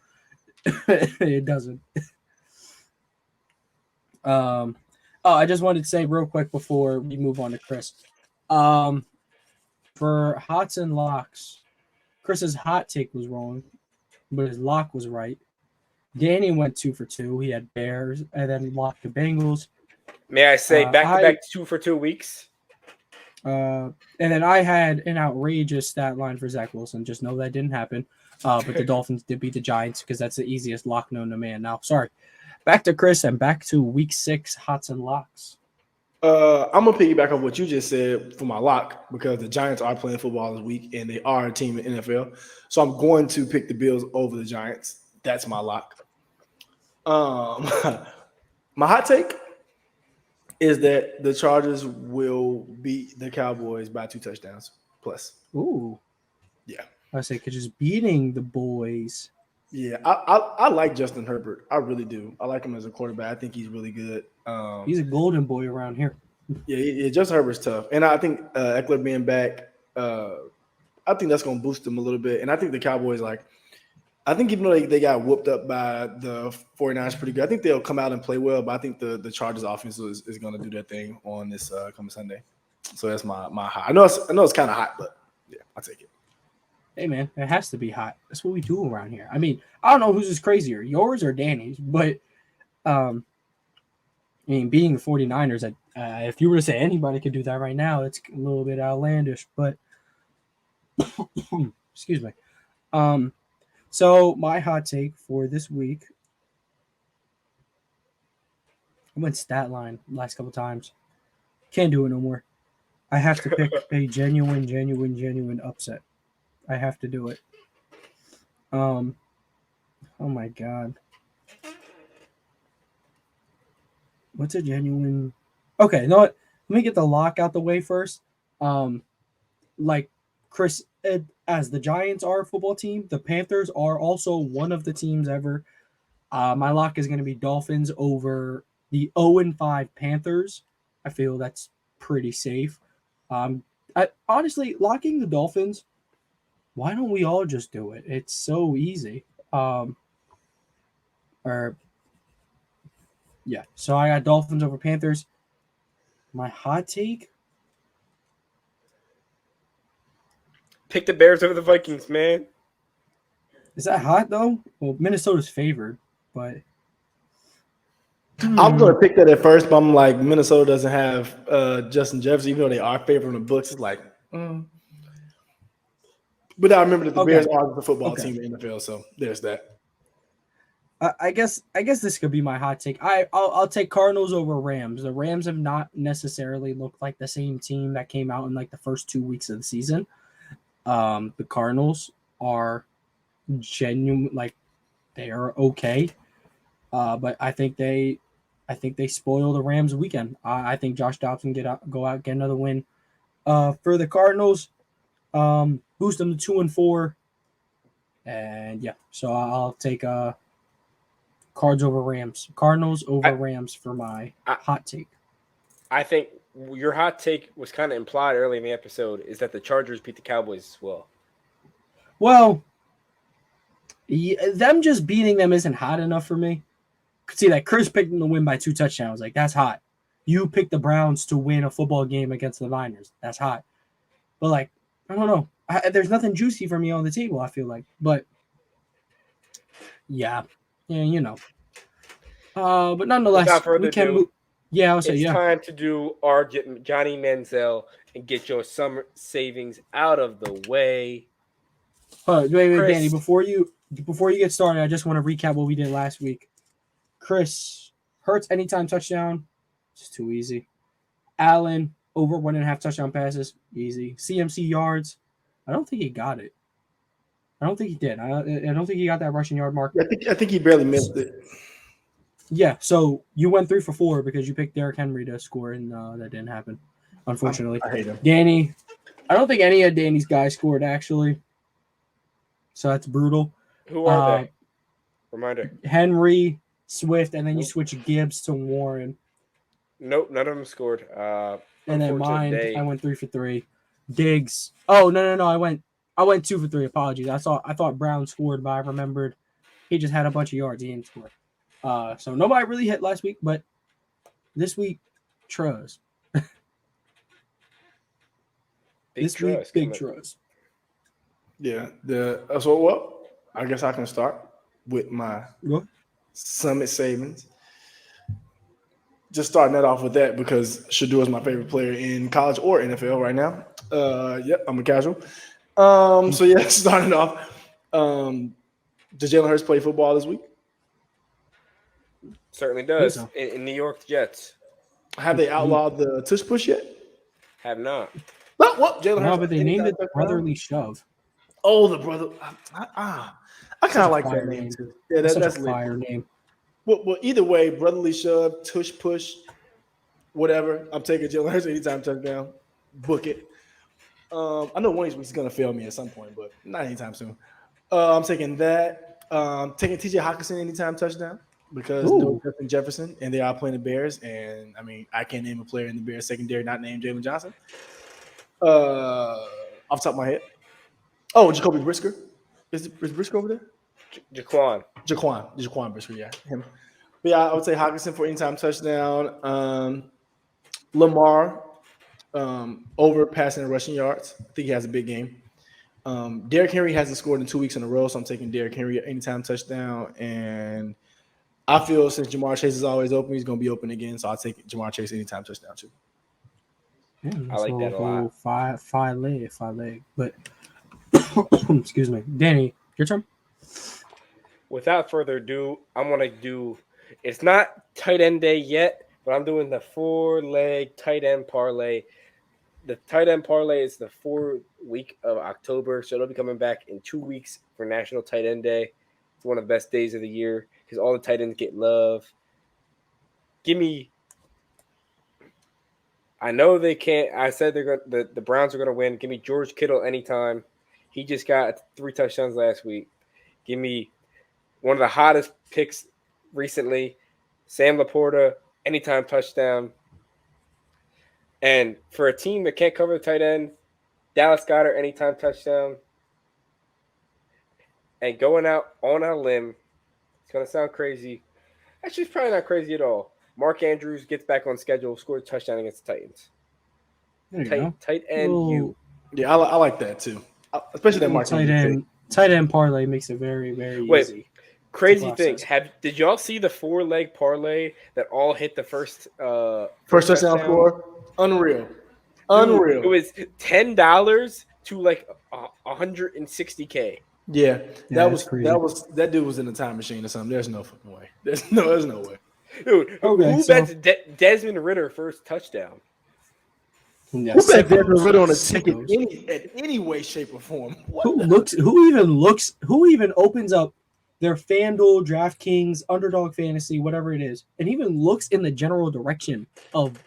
It doesn't. I just wanted to say real quick before we move on to Chris. For hots and locks, Chris's hot take was wrong, but his lock was right. Danny went 2 for 2. He had Bears and then locked the Bengals. May I say back-to-back 2 for 2 weeks? And then I had an outrageous stat line for Zach Wilson. Just know that didn't happen. But the Dolphins did beat the Giants because that's the easiest lock known to man. Now, sorry. Back to Chris and back to week 6 hots and locks. I'm gonna piggyback on what you just said for my lock because the Giants are playing football this week and they are a team in NFL. So I'm going to pick the Bills over the Giants. That's my lock. My hot take is that the Chargers will beat the Cowboys by 2 touchdowns plus. Ooh. Yeah. I say, because just beating the boys. Yeah, I like Justin Herbert. I really do. I like him as a quarterback. I think he's really good. He's a golden boy around here. Yeah, Justin Herbert's tough. And I think Eckler being back, I think that's going to boost him a little bit. And I think the Cowboys, I think even though they got whooped up by the 49ers pretty good, I think they'll come out and play well. But I think the Chargers offense is going to do their thing on this coming Sunday. So that's my high. I know it's kind of hot, but yeah, I'll take it. Hey, man, it has to be hot. That's what we do around here. I mean, I don't know who's just crazier, yours or Danny's, but being the 49ers, if you were to say anybody could do that right now, it's a little bit outlandish, but excuse me. So my hot take for this week, I went stat line last couple times. Can't do it no more. I have to pick a genuine upset. I have to do it. Oh my God. What's a genuine? Okay, you know what? Let me get the lock out the way first. Like Chris, as the Giants are a football team, the Panthers are also one of the teams ever. My lock is going to be Dolphins over the 0-5 Panthers. I feel that's pretty safe. Honestly, locking the Dolphins. Why don't we all just do it? It's so easy. So I got Dolphins over Panthers. My hot take? Pick the Bears over the Vikings, man. Is that hot, though? Well, Minnesota's favored, but... I'm going to pick that at first, but I'm like, Minnesota doesn't have Justin Jefferson, even though they are favored in the books. It's like... But I remember that the Bears are the football team in the NFL, so there's that. I guess this could be my hot take. I'll take Cardinals over Rams. The Rams have not necessarily looked like the same team that came out in the first 2 weeks of the season. The Cardinals are genuine, they are okay. But I think they I think they spoil the Rams weekend. I think Josh Dobbs go out, get another win. For the Cardinals, boost them to 2-4. And yeah, so I'll take Cards over Rams. Cardinals over Rams for my hot take. I think your hot take was kind of implied early in the episode is that the Chargers beat the Cowboys as well. Well, them just beating them isn't hot enough for me. Could see that Chris picked them to win by 2 touchdowns. Like, that's hot. You picked the Browns to win a football game against the Niners. That's hot. But, like, I don't know. There's nothing juicy for me on the table, I feel like. But, yeah, you know. But nonetheless, we can move. Yeah, I'll say, it's time to do our Johnny Manziel and get your summer savings out of the way. Wait, Danny, before you get started, I just want to recap what we did last week. Chris, Hurts anytime touchdown, it's too easy. Allen over 1.5 touchdown passes, easy. CMC yards, I don't think he got it. I don't think he did. I don't think he got that rushing yard mark. I think he barely missed it. Yeah, so you went 3 for 4 because you picked Derrick Henry to score, and that didn't happen, unfortunately. I hate him. Danny, I don't think any of Danny's guys scored, actually. So that's brutal. Who are they? Reminder. Henry, Swift, and then you switch Gibbs to Warren. Nope, none of them scored. And then mine, I went 3 for 3. Diggs. Oh, no. I went 2 for 3. Apologies. I thought Brown scored, but I remembered he just had a bunch of yards. He didn't score. So nobody really hit last week, but this week, Truz. Big Truz. Yeah. So I guess I can start with my Summit savings. Just starting that off with that because Shador is my favorite player in college or NFL right now. Yep, I'm a casual. So yeah, starting off. Does Jalen Hurts play football this week? Certainly does. So. In New York Jets. Have they outlawed the tush push yet? Have not. Jalen Hurts. No, but they named it brotherly shove. Oh, the brother. I kind of like that name too. Yeah, that's a fire name. Well, either way, brotherly shove, tush push, whatever. I'm taking Jalen Hurts anytime touchdown. Book it. I know one of these weeks is going to fail me at some point, but not anytime soon. I'm taking that. Taking TJ Hawkinson anytime touchdown because no Justin Jefferson, and they are playing the Bears. And, I mean, I can't name a player in the Bears secondary not named Jalen Johnson. Off the top of my head. Oh, Jacoby Brisker. Is Brisker over there? Jaquan Brisker, yeah. Him. But yeah, I would say Hawkinson for anytime touchdown. Lamar over passing and rushing yards. I think he has a big game. Derrick Henry hasn't scored in 2 weeks in a row, so I'm taking Derrick Henry anytime touchdown. And I feel since Jamar Chase is always open, he's going to be open again, so I'll take Jamar Chase anytime touchdown too. Yeah, I like that a lot. Five leg. But excuse me, Danny, your turn. Without further ado, I'm gonna do. It's not tight end day yet, but I'm doing the 4-leg tight end parlay. The tight end parlay is the 4th week of October, so it'll be coming back in 2 weeks for National Tight End Day. It's one of the best days of the year because all the tight ends get love. I know they can't. I said the Browns are going to win. Give me George Kittle anytime. He just got 3 touchdowns last week. Give me one of the hottest picks recently, Sam Laporta, anytime touchdown. And for a team that can't cover the tight end, Dallas Goedert, anytime touchdown. And going out on a limb, it's going to sound crazy. Actually, it's probably not crazy at all. Mark Andrews gets back on schedule, scored a touchdown against the Titans. Tight end, you. Yeah, I like that too. Especially that Mark tight end parlay makes it very, very easy. Crazy thing. Did y'all see the 4-leg parlay that all hit the first touchdown score? Unreal. Dude, it was $10 to like $160K. Yeah, that dude was in a time machine or something. There's no fucking way. There's no way. Dude, who bets Desmond Ridder first touchdown? Yeah, who bet Desmond Ridder on a ticket in any way, shape, or form? Who even opens up their FanDuel, DraftKings, Underdog Fantasy, whatever it is, and even looks in the general direction of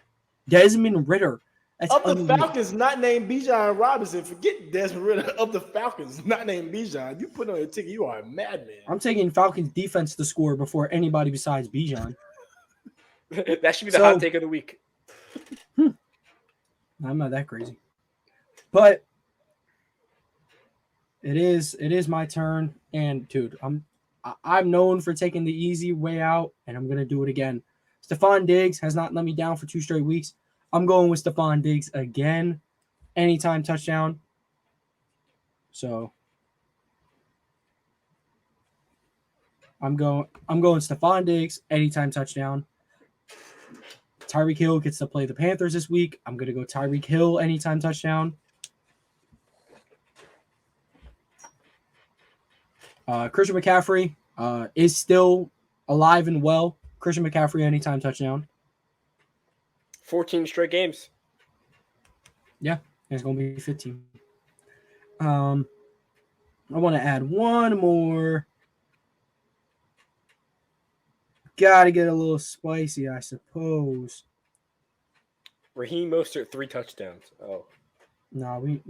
Desmond Ritter. That's Of the unreal. Falcons, not named Bijan Robinson. Forget Desmond Ritter. Of the Falcons, not named Bijan. You put on your ticket, you are a madman. I'm taking Falcons defense to score before anybody besides Bijan. That should be the hot take of the week. I'm not that crazy. But it is my turn. And dude, I'm known for taking the easy way out, and I'm gonna do it again. Stephon Diggs has not let me down for 2 straight weeks. I'm going with Stephon Diggs again. Anytime touchdown. So I'm going Stephon Diggs, anytime touchdown. Tyreek Hill gets to play the Panthers this week. I'm gonna go Tyreek Hill, anytime touchdown. Christian McCaffrey is still alive and well. Christian McCaffrey, anytime touchdown. 14 straight games. Yeah, it's going to be 15. I want to add one more. Got to get a little spicy, I suppose. Raheem Mostert, 3 touchdowns. Oh. No, we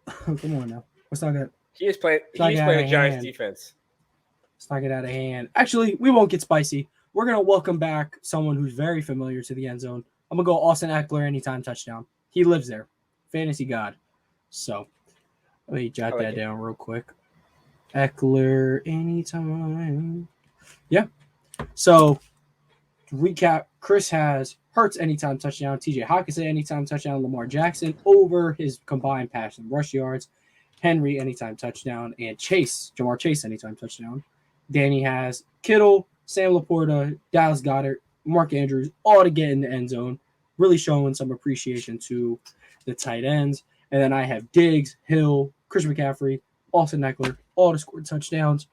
come on now. Let's not get He is playing the Giants defense. Let's not get out of hand. Actually, we won't get spicy. We're going to welcome back someone who's very familiar to the end zone. I'm going to go Austin Eckler, anytime touchdown. He lives there. Fantasy God. So, let me jot that down real quick. Eckler, anytime. Yeah. So, to recap, Chris has Hurts, anytime touchdown. TJ Hockenson, anytime touchdown. Lamar Jackson over his combined pass and rush yards. Henry, anytime touchdown. And Jamar Chase, anytime touchdown. Danny has Kittle, Sam Laporta, Dallas Goedert, Mark Andrews, all to get in the end zone, really showing some appreciation to the tight ends. And then I have Diggs, Hill, Christian McCaffrey, Austin Eckler, all to score touchdowns.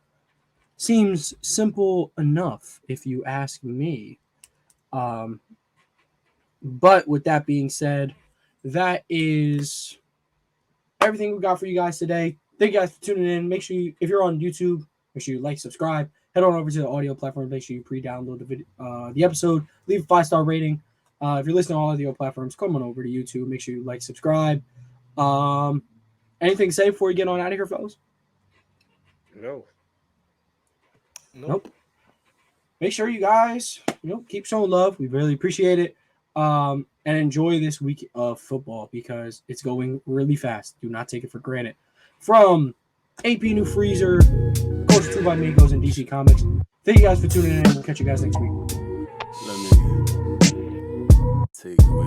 Seems simple enough, if you ask me. But with that being said, that is everything we got for you guys today. Thank you guys for tuning in. Make sure if you're on YouTube, make sure you like, subscribe. Head on over to the audio platform. Make sure you pre-download the episode. Leave a 5-star rating. If you're listening on audio platforms, come on over to YouTube. Make sure you like, subscribe. Anything to say before we get on out of here, fellas? No. Nope. Make sure you guys, keep showing love. We really appreciate it. And enjoy this week of football because it's going really fast. Do not take it for granted. From AP New Freezer, Coach 2 by Migos, and DC Comics. Thank you guys for tuning in. We'll catch you guys next week. Let me take away.